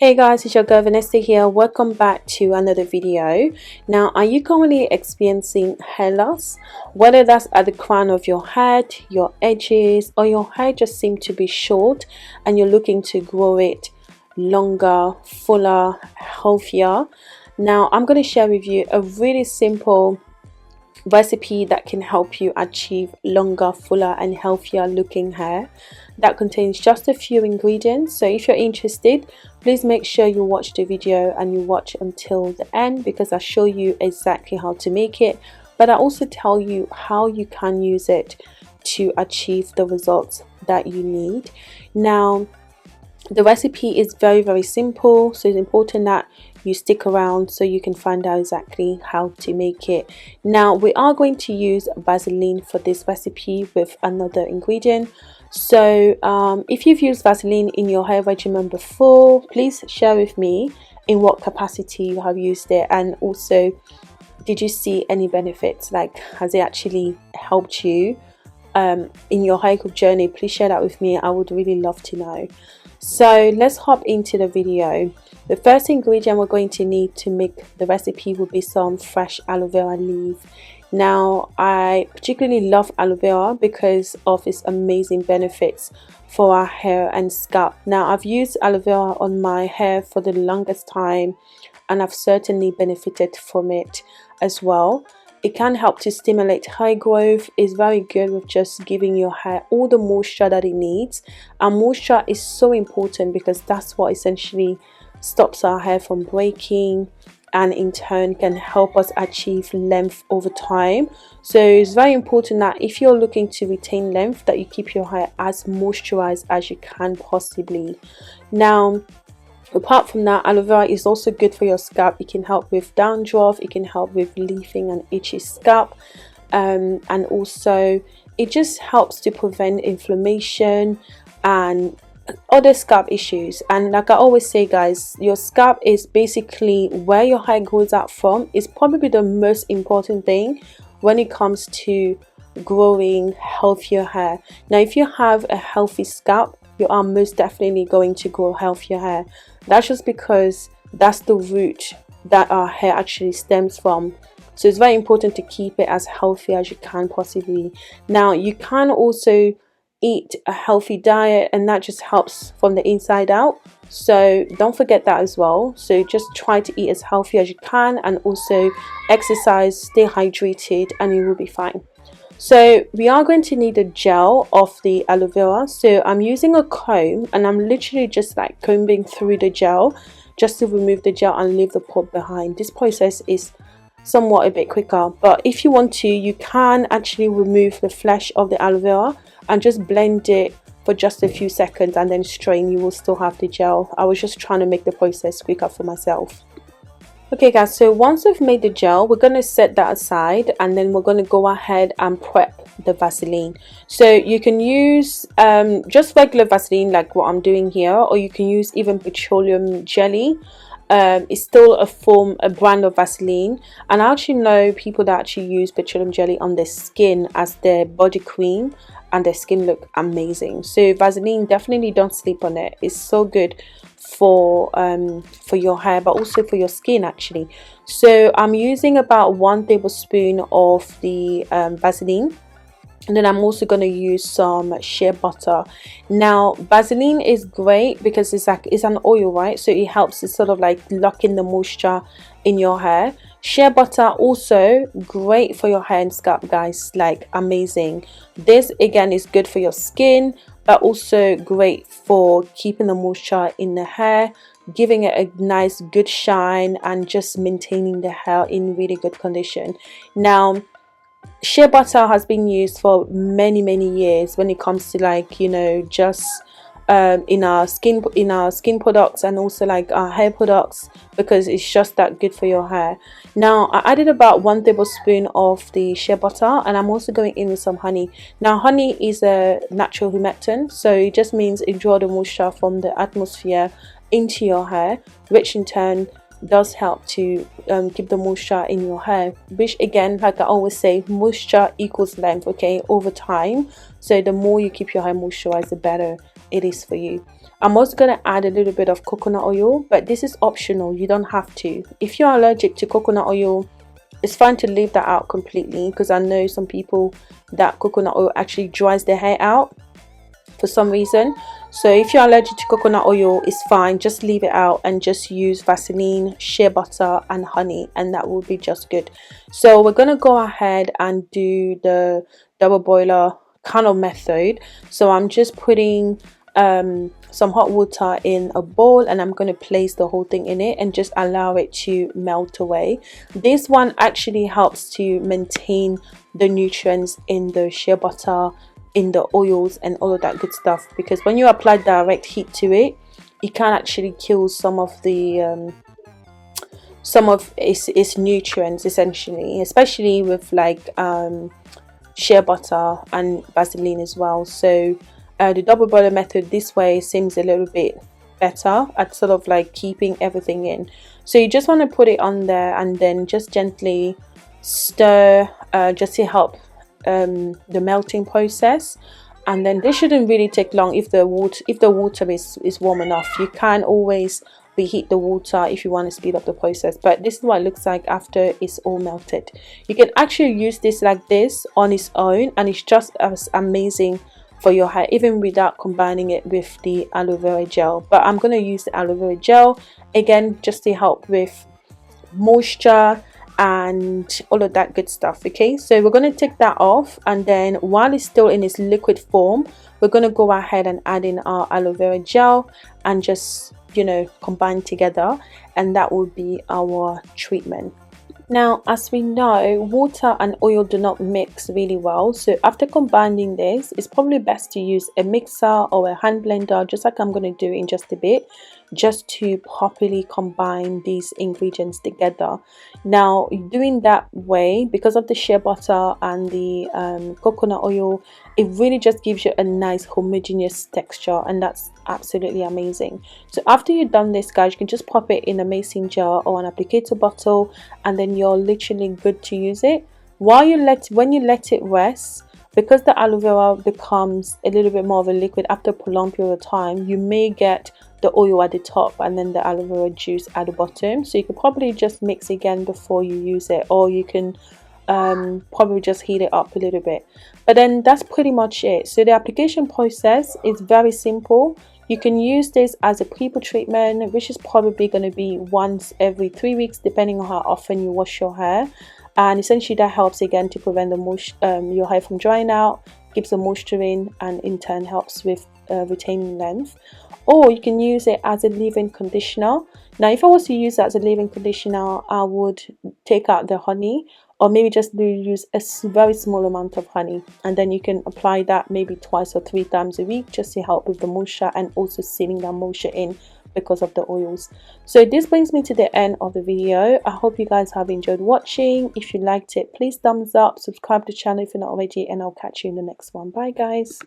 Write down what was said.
Hey guys, it's your girl Vanessa here. Welcome back to another video. Now, are you currently experiencing hair loss? Whether that's at the crown of your head, your edges, or your hair just seems to be short and you're looking to grow it longer, fuller, healthier. Now, I'm going to share with you a really simple recipe that can help you achieve longer, fuller and healthier looking hair that contains just a few ingredients. So if you're interested, please make sure you watch the video and you watch until the end, because I show you exactly how to make it, but I also tell you how you can use it to achieve the results that you need. Now, the recipe is very simple, so it's important that you stick around so you can find out exactly how to make it. Now, we are going to use Vaseline for this recipe with another ingredient. So if you've used Vaseline in your hair regimen before, please share with me in what capacity you have used it, and also did you see any benefits, like has it actually helped you in your hair growth journey. Please share that with me. I would really love to know. So let's hop into the video. The first ingredient we're going to need to make the recipe will be some fresh aloe vera leaf. Now, I particularly love aloe vera because of its amazing benefits for our hair and scalp. Now, I've used aloe vera on my hair for the longest time and I've certainly benefited from it as well. It can help to stimulate hair growth. It's very good with just giving your hair all the moisture that it needs, and moisture is so important because that's what essentially stops our hair from breaking and in turn can help us achieve length over time. So it's very important that if you're looking to retain length, that you keep your hair as moisturized as you can possibly. Now, apart from that, aloe vera is also good for your scalp. It can help with dandruff, it can help with leafing and itchy scalp, and also it just helps to prevent inflammation and other scalp issues. And like I always say, guys, your scalp is basically where your hair grows out from. It's probably the most important thing when it comes to growing healthier hair. Now, if you have a healthy scalp, you are most definitely going to grow healthier hair. That's just because that's the root that our hair actually stems from. So it's very important to keep it as healthy as you can possibly. Now, you can also eat a healthy diet, and that just helps from the inside out, so don't forget that as well. So just try to eat as healthy as you can and also exercise, stay hydrated, and you will be fine. So we are going to need a gel of the aloe vera. So I'm using a comb and I'm literally just like combing through the gel just to remove the gel and leave the pulp behind. This process is somewhat a bit quicker, but if you want to, you can actually remove the flesh of the aloe vera and just blend it for just a few seconds and then strain. You will still have the gel. I was just trying to make the process quicker for myself. Okay guys, so once we've made the gel, we're going to set that aside and then we're going to go ahead and prep the Vaseline. So you can use just regular Vaseline like what I'm doing here, or you can use even petroleum jelly. It's still a brand of Vaseline, and I actually know people that actually use petroleum jelly on their skin as their body cream, and their skin look amazing. So Vaseline, definitely don't sleep on it. It's so good for your hair, but also for your skin actually. So I'm using about 1 tablespoon of the Vaseline, and then I'm also going to use some shea butter. Now, Vaseline is great because it's an oil, right? So it helps to sort of like lock in the moisture in your hair. Shea butter also great for your hair and scalp, guys, like amazing. This again is good for your skin, but also great for keeping the moisture in the hair, giving it a nice good shine, and just maintaining the hair in really good condition. Now, shea butter has been used for many years when it comes to, like, you know, just in our skin products and also like our hair products, because it's just that good for your hair. Now, I added about 1 tablespoon of the shea butter, and I'm also going in with some honey. Now, honey is a natural humectant, so it just means it draws the moisture from the atmosphere into your hair, which in turn does help to keep the moisture in your hair, which again, like I always say, moisture equals length, okay, over time. So the more you keep your hair moisturized, the better. it is for you. I'm also going to add a little bit of coconut oil, but this is optional. You don't have to. If you're allergic to coconut oil, it's fine to leave that out completely, because I know some people that coconut oil actually dries their hair out for some reason. So if you're allergic to coconut oil, it's fine, just leave it out and just use Vaseline, shea butter and honey, and that will be just good. So we're gonna go ahead and do the double boiler kind of method. So I'm just putting some hot water in a bowl, and I'm going to place the whole thing in it and just allow it to melt away. This one actually helps to maintain the nutrients in the shea butter, in the oils and all of that good stuff, because when you apply direct heat to it, it can actually kill some of its nutrients essentially, especially with like shea butter and Vaseline as well. So the double boiler method this way seems a little bit better at sort of like keeping everything in. So you just want to put it on there and then just gently stir, just to help the melting process. And then this shouldn't really take long if the water is warm enough. You can always reheat the water if you want to speed up the process, but this is what it looks like after it's all melted. You can actually use this like this on its own, and it's just as amazing for your hair, even without combining it with the aloe vera gel. But I'm going to use the aloe vera gel again just to help with moisture and all of that good stuff. Okay, so we're going to take that off, and then while it's still in its liquid form, we're going to go ahead and add in our aloe vera gel and just, you know, combine together, and that will be our treatment. Now, as we know, water and oil do not mix really well, so after combining this, it's probably best to use a mixer or a hand blender, just like I'm going to do in just a bit, just to properly combine these ingredients together. Now, doing that way, because of the shea butter and the coconut oil, it really just gives you a nice homogeneous texture, and that's absolutely amazing. So after you've done this, guys, you can just pop it in a mason jar or an applicator bottle, and then you're literally good to use it. When you let it rest, because the aloe vera becomes a little bit more of a liquid after a prolonged period of time, you may get the oil at the top and then the aloe vera juice at the bottom. So you could probably just mix again before you use it, or you can probably just heat it up a little bit. But then that's pretty much it. So the application process is very simple. You can use this as a pre-poo treatment, which is probably going to be once every 3 weeks, depending on how often you wash your hair. And essentially that helps again to prevent your hair from drying out, keeps the moisture in turn helps with retaining length. Or you can use it as a leave-in conditioner. Now, if I was to use it as a leave-in conditioner, I would take out the honey, or maybe just use a very small amount of honey, and then you can apply that maybe 2 or 3 times a week just to help with the moisture and also sealing that moisture in because of the oils. So this brings me to the end of the video. I hope you guys have enjoyed watching. If you liked it, please thumbs up, subscribe to the channel if you're not already, and I'll catch you in the next one. Bye guys.